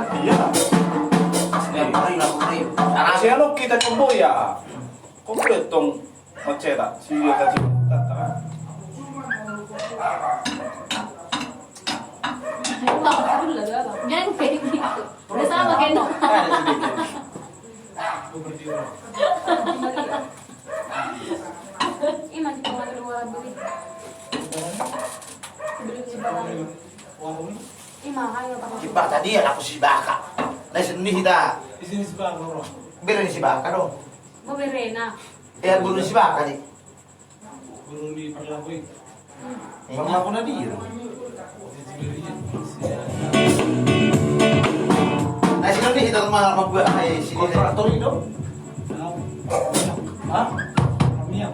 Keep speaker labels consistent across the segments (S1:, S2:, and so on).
S1: Iya. Siapa kita kembo ya? Komplit tong maceta. Siya kasi tata.
S2: Jangan kayak gitu. Udah sama gendong. Ini masih cuma kedua beli. Beli si Baka. Ini mahal ya Baka.
S3: Si Baka tadi aku si Baka. Nah sini kita.
S4: Di sini si Baka bro.
S3: Biar si Baka dong.
S2: Mau berena.
S3: Ya guru si Baka nih.
S4: Guru di Parlaboy.
S1: Pernah ako na dia.
S3: Nah sini kita kemana membuat sini.
S1: Kontraktor itu? Hah?
S4: Kamiya.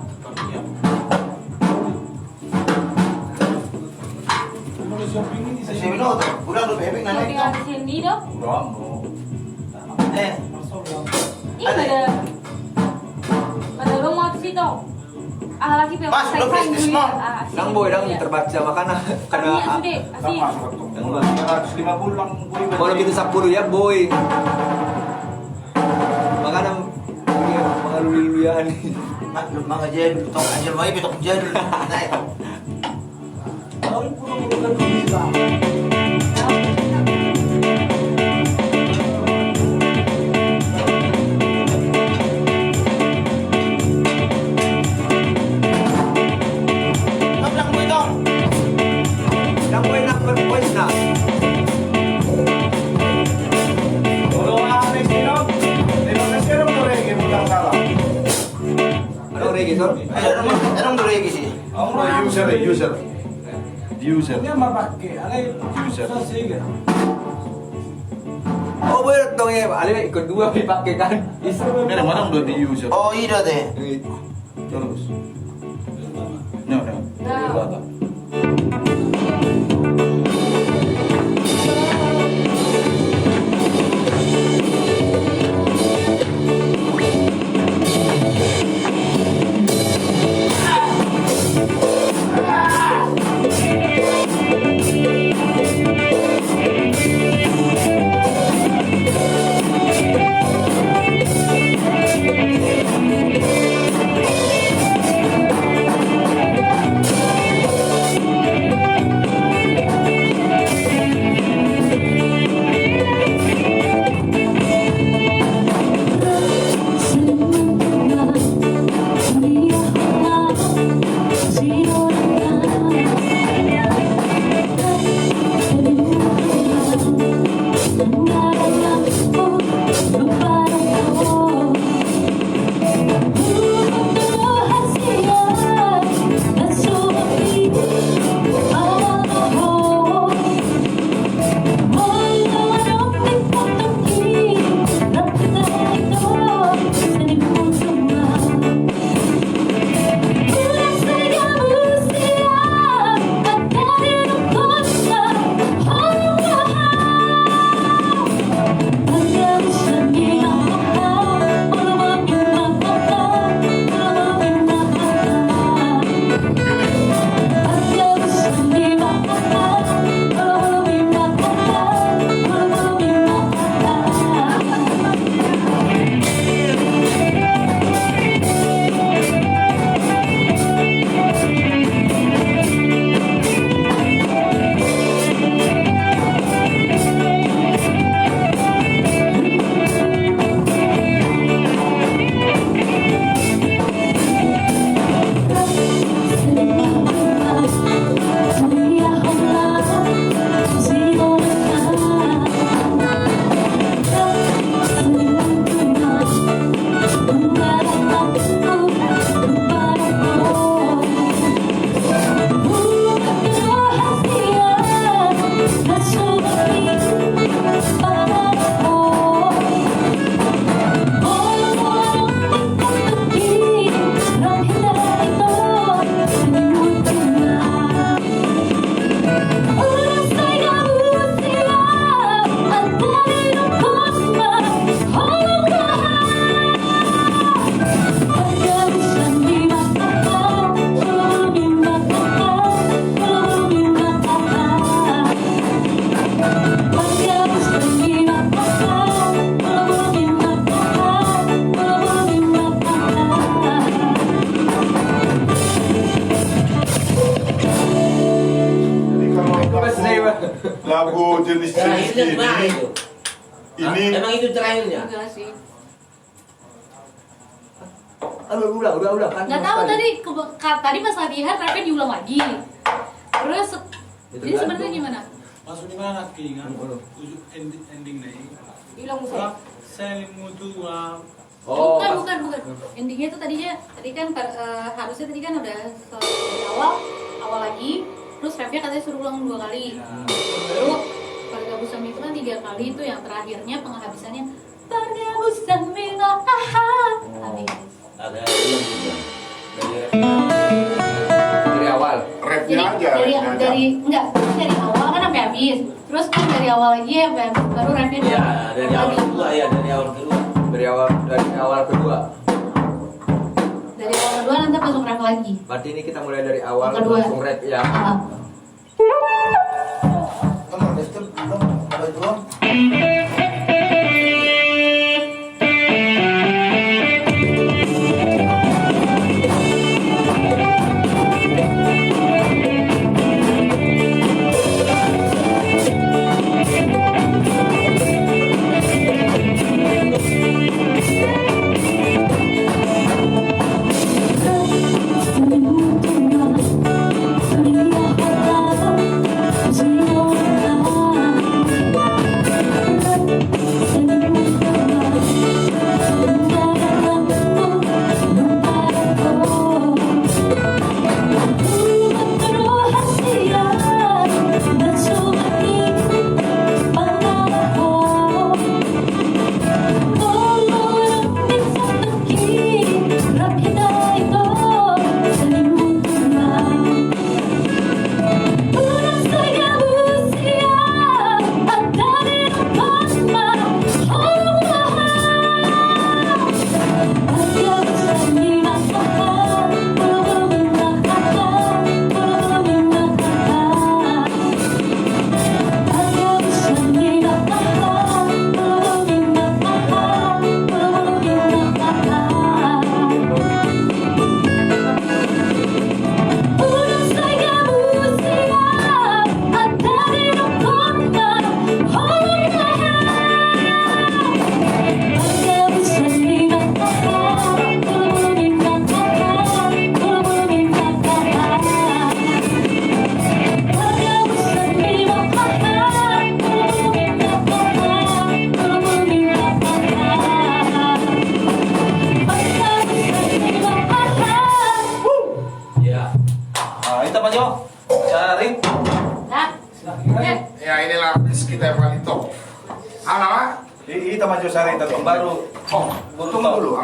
S4: Boleh shopping ini
S3: Si Minuto, udah lu bebek
S2: Mau
S3: nanti.
S2: tinggal di sini dong.
S1: Kurang no.
S4: Masuk ya.
S2: Ini ada rumah di situ. Ah lagi pe.
S3: Mas, lu bisnis mo.
S5: Nang boy, nang terbaca makana
S2: Kami
S5: kada
S2: sudah. Asih.
S1: Sama seperti itu. 250 lang po yung
S5: kalau gitu 10 ya boy. Makana mga luli-lulian.
S3: Mga jadul, tong anjir mo bitong jadul. Nah itu.
S4: Tahun pun bukan di Baka.
S3: Kaplang mo ito.
S5: Nang boy nak berpois na.
S1: Olo nga Alex Dino. Di ba kasi rin mo rin yung mutang sala?
S5: Ano reggaeton?
S3: Anong duregi sih?
S1: Ang mga user eh, user. User.
S4: Ini mapake. Alay.
S1: User.
S4: Sa sige.
S5: Oh boy, dong ya. Ale ikut dua dipakai kan.
S1: Meron man ang doon di user.
S3: Oh iya deh.
S1: Terus. No, no. Bata.
S6: lagu jenis
S4: Terakhirnya
S6: ini
S4: gimana itu?
S6: ini
S4: Emang itu terakhirnya?
S2: Enggak sih.
S5: Aduh, udah kan.
S2: Nggak tahu tadi tadi pas latihan rapnya diulang lagi. Terus jadi sebenarnya gimana?
S7: Maksud di mana Ki kan? Ujung ending nih.
S2: Diulang musik.
S7: Selimu tua.
S5: Oh,
S2: bukan. Endingnya tuh tadi kan harusnya tadi kan udah dari awal lagi. Terus rapnya katanya suruh ulang 2 kali. Lalu bergabung sama itu kan 3 kali, itu yang terakhirnya penghabisannya bergabung sama habis.
S4: Ada yang juga.
S5: dari awal.
S6: rapnya aja.
S2: Dari awal kan sampai habis. Terus kan dari awal lagi ya baru rapnya
S4: Ya,
S2: dua
S4: dari awal
S2: kali.
S4: kedua ya, dari awal kedua.
S5: Dari awal kedua.
S2: Dari awal kedua nanti masuk rap lagi.
S5: Berarti ini kita mulai dari awal
S2: Kedua.
S5: langsung rap ya.
S3: Kamu udah stop belum? Kalau belum?
S1: Kita Pak Jo, cari.
S2: Nah,
S6: Ya inilah kita yang paling top. Halo,
S1: Kita maju sari, baru.
S6: tunggu dulu.